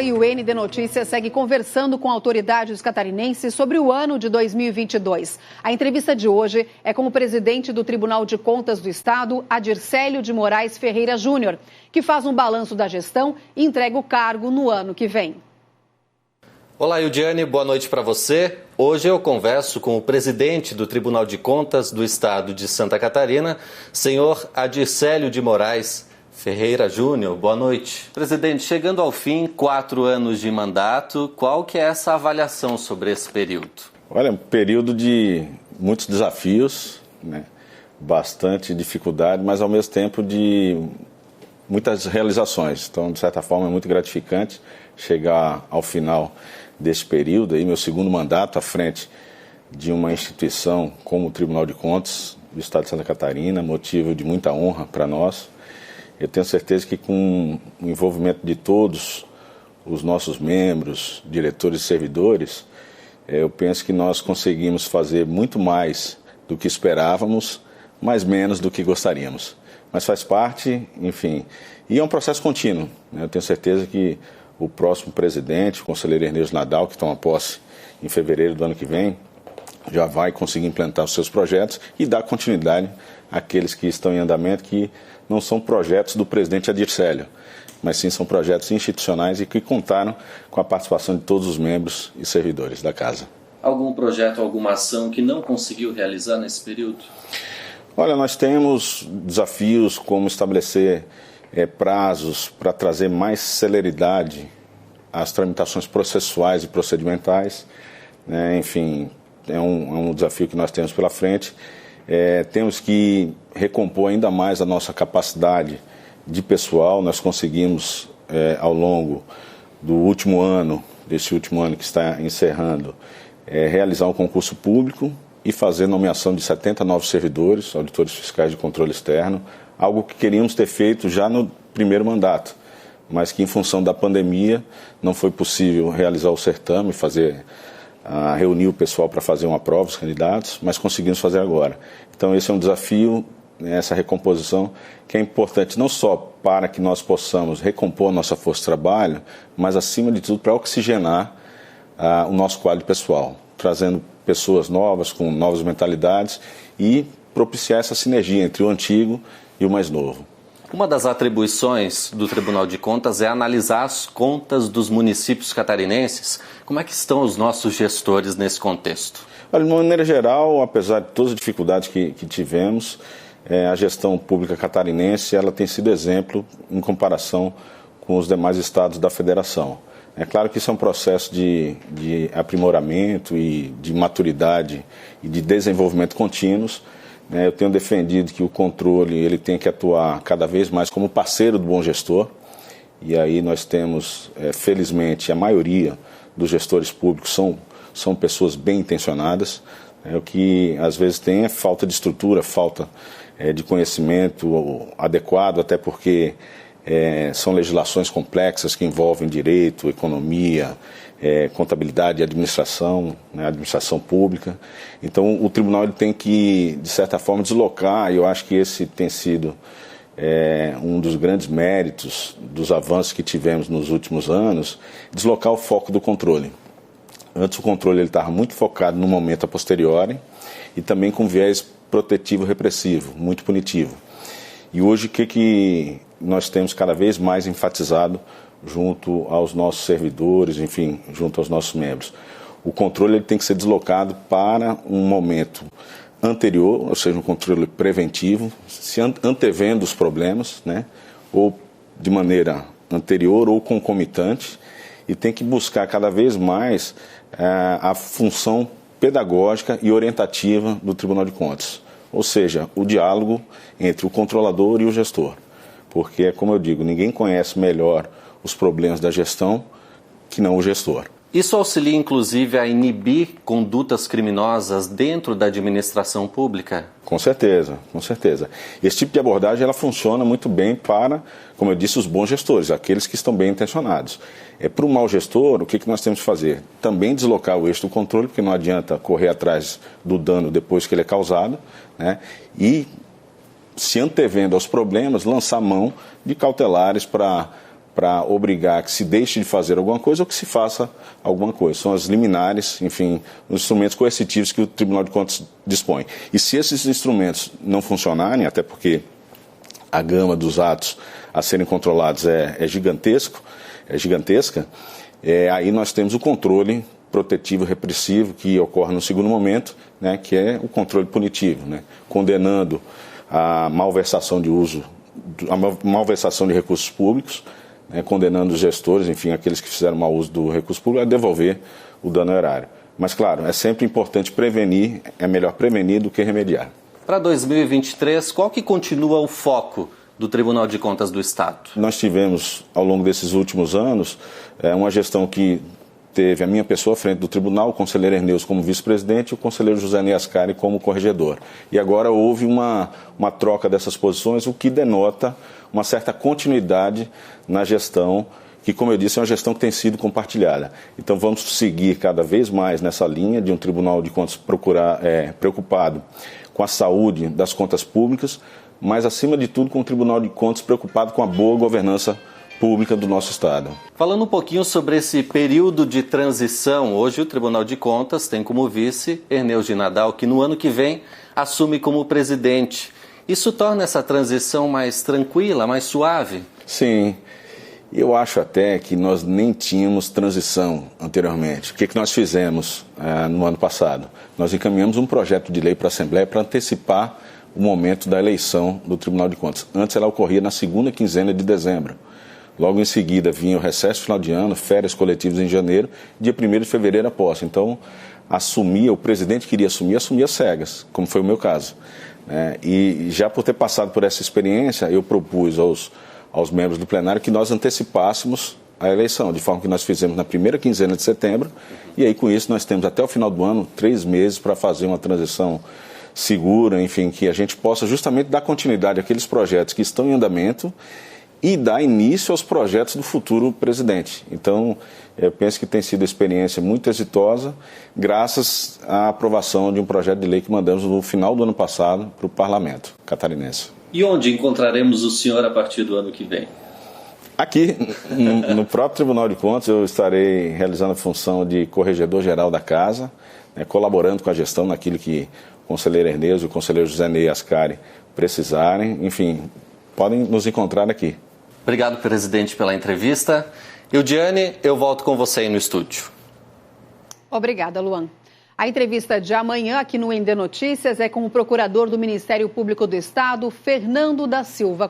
E o ND Notícias segue conversando com autoridades catarinenses sobre o ano de 2022. A entrevista de hoje é com o presidente do Tribunal de Contas do Estado, Adircélio de Moraes Ferreira Júnior, que faz um balanço da gestão e entrega o cargo no ano que vem. Olá, Yudiane, boa noite para você. Hoje eu converso com o presidente do Tribunal de Contas do Estado de Santa Catarina, senhor Adircélio de Moraes Ferreira Júnior. Boa noite. Presidente, chegando ao fim, 4 anos de mandato, qual que é essa avaliação sobre esse período? Olha, um período de muitos desafios, né? Bastante dificuldade, mas ao mesmo tempo de muitas realizações. Então, de certa forma, é muito gratificante chegar ao final desse período, aí, meu segundo mandato à frente de uma instituição como o Tribunal de Contas do Estado de Santa Catarina, motivo de muita honra para nós. Eu tenho certeza que com o envolvimento de todos os nossos membros, diretores e servidores, eu penso que nós conseguimos fazer muito mais do que esperávamos, mas menos do que gostaríamos. Mas faz parte, enfim, e é um processo contínuo, né? Eu tenho certeza que o próximo presidente, o conselheiro Ernesto Nadal, que toma posse em fevereiro do ano que vem, já vai conseguir implantar os seus projetos e dar continuidade àqueles que estão em andamento, que não são projetos do presidente Adircélio, mas sim são projetos institucionais e que contaram com a participação de todos os membros e servidores da casa. Algum projeto, alguma ação que não conseguiu realizar nesse período? Olha, nós temos desafios como estabelecer prazos para trazer mais celeridade às tramitações processuais e procedimentais, né? Enfim, é um desafio que nós temos pela frente. Temos que recompor ainda mais a nossa capacidade de pessoal. Nós conseguimos, ao longo do último ano, desse último ano que está encerrando, realizar um concurso público e fazer nomeação de 70 novos servidores, auditores fiscais de controle externo, algo que queríamos ter feito já no primeiro mandato, mas que em função da pandemia não foi possível realizar o certame, reunir o pessoal para fazer uma prova, os candidatos, mas conseguimos fazer agora. Então esse é um desafio, né, essa recomposição, que é importante não só para que nós possamos recompor a nossa força de trabalho, mas acima de tudo para oxigenar o nosso quadro pessoal, trazendo pessoas novas, com novas mentalidades e propiciar essa sinergia entre o antigo e o mais novo. Uma das atribuições do Tribunal de Contas é analisar as contas dos municípios catarinenses. Como é que estão os nossos gestores nesse contexto? Olha, de uma maneira geral, apesar de todas as dificuldades que tivemos, a gestão pública catarinense ela tem sido exemplo em comparação com os demais estados da federação. É claro que isso é um processo de aprimoramento e de maturidade e de desenvolvimento contínuos. Eu tenho defendido que o controle ele tem que atuar cada vez mais como parceiro do bom gestor. E aí nós temos, felizmente, a maioria dos gestores públicos são pessoas bem intencionadas. O que às vezes tem é falta de estrutura, falta de conhecimento adequado, até porque são legislações complexas que envolvem direito, economia, contabilidade e administração, né, administração pública. Então o tribunal ele tem que, de certa forma, deslocar, e eu acho que esse tem sido um dos grandes méritos dos avanços que tivemos nos últimos anos, deslocar o foco do controle. Antes o controle estava muito focado no momento a posteriori e também com viés protetivo repressivo, muito punitivo. E hoje o que nós temos cada vez mais enfatizado junto aos nossos servidores, enfim, junto aos nossos membros? O controle ele tem que ser deslocado para um momento anterior, ou seja, um controle preventivo, se antevendo os problemas, né, ou de maneira anterior ou concomitante, e tem que buscar cada vez mais a função pedagógica e orientativa do Tribunal de Contas, ou seja, o diálogo entre o controlador e o gestor, porque, como eu digo, ninguém conhece melhor os problemas da gestão que não o gestor. Isso auxilia, inclusive, a inibir condutas criminosas dentro da administração pública? Com certeza, com certeza. Esse tipo de abordagem ela funciona muito bem para, como eu disse, os bons gestores, aqueles que estão bem intencionados. Para o mau gestor, o que nós temos que fazer? Também deslocar o eixo do controle, porque não adianta correr atrás do dano depois que ele é causado, né? E, se antevendo aos problemas, lançar mão de cautelares para para obrigar que se deixe de fazer alguma coisa ou que se faça alguma coisa. São as liminares, enfim, os instrumentos coercitivos que o Tribunal de Contas dispõe. E se esses instrumentos não funcionarem, até porque a gama dos atos a serem controlados é gigantesca, aí nós temos o controle protetivo repressivo que ocorre no segundo momento, né, que é o controle punitivo, né, condenando a malversação de recursos públicos, né, condenando os gestores, enfim, aqueles que fizeram mau uso do recurso público, a devolver o dano erário. Mas, claro, é sempre importante prevenir, é melhor prevenir do que remediar. Para 2023, qual que continua o foco do Tribunal de Contas do Estado? Nós tivemos, ao longo desses últimos anos, uma gestão que teve a minha pessoa à frente do tribunal, o conselheiro Erneus como vice-presidente e o conselheiro José Ney Ascari como corregedor. E agora houve uma troca dessas posições, o que denota uma certa continuidade na gestão, que, como eu disse, é uma gestão que tem sido compartilhada. Então vamos seguir cada vez mais nessa linha de um Tribunal de Contas preocupado com a saúde das contas públicas, mas, acima de tudo, com um Tribunal de Contas preocupado com a boa governança pública do nosso Estado. Falando um pouquinho sobre esse período de transição, hoje o Tribunal de Contas tem como vice Erneus de Nadal, que no ano que vem assume como presidente. Isso torna essa transição mais tranquila, mais suave? Sim, eu acho até que nós nem tínhamos transição anteriormente. O que nós fizemos no ano passado? Nós encaminhamos um projeto de lei para a Assembleia para antecipar o momento da eleição do Tribunal de Contas. Antes ela ocorria na segunda quinzena de dezembro. Logo em seguida vinha o recesso final de ano, férias coletivas em janeiro, dia 1º de fevereiro a posse. Então, o presidente queria assumir às cegas, como foi o meu caso. E já por ter passado por essa experiência, eu propus aos membros do plenário que nós antecipássemos a eleição, de forma que nós fizemos na primeira quinzena de setembro, e aí com isso nós temos até o final do ano 3 meses para fazer uma transição segura, enfim, que a gente possa justamente dar continuidade àqueles projetos que estão em andamento e dar início aos projetos do futuro presidente. Então, eu penso que tem sido uma experiência muito exitosa, graças à aprovação de um projeto de lei que mandamos no final do ano passado para o Parlamento catarinense. E onde encontraremos o senhor a partir do ano que vem? Aqui, no próprio Tribunal de Contas, eu estarei realizando a função de corregedor-geral da Casa, colaborando com a gestão naquilo que o conselheiro Erneus e o conselheiro José Ney Ascari precisarem. Enfim, podem nos encontrar aqui. Obrigado, presidente, pela entrevista. Eudiane, eu volto com você aí no estúdio. Obrigada, Luan. A entrevista de amanhã aqui no ND Notícias é com o procurador do Ministério Público do Estado, Fernando da Silva.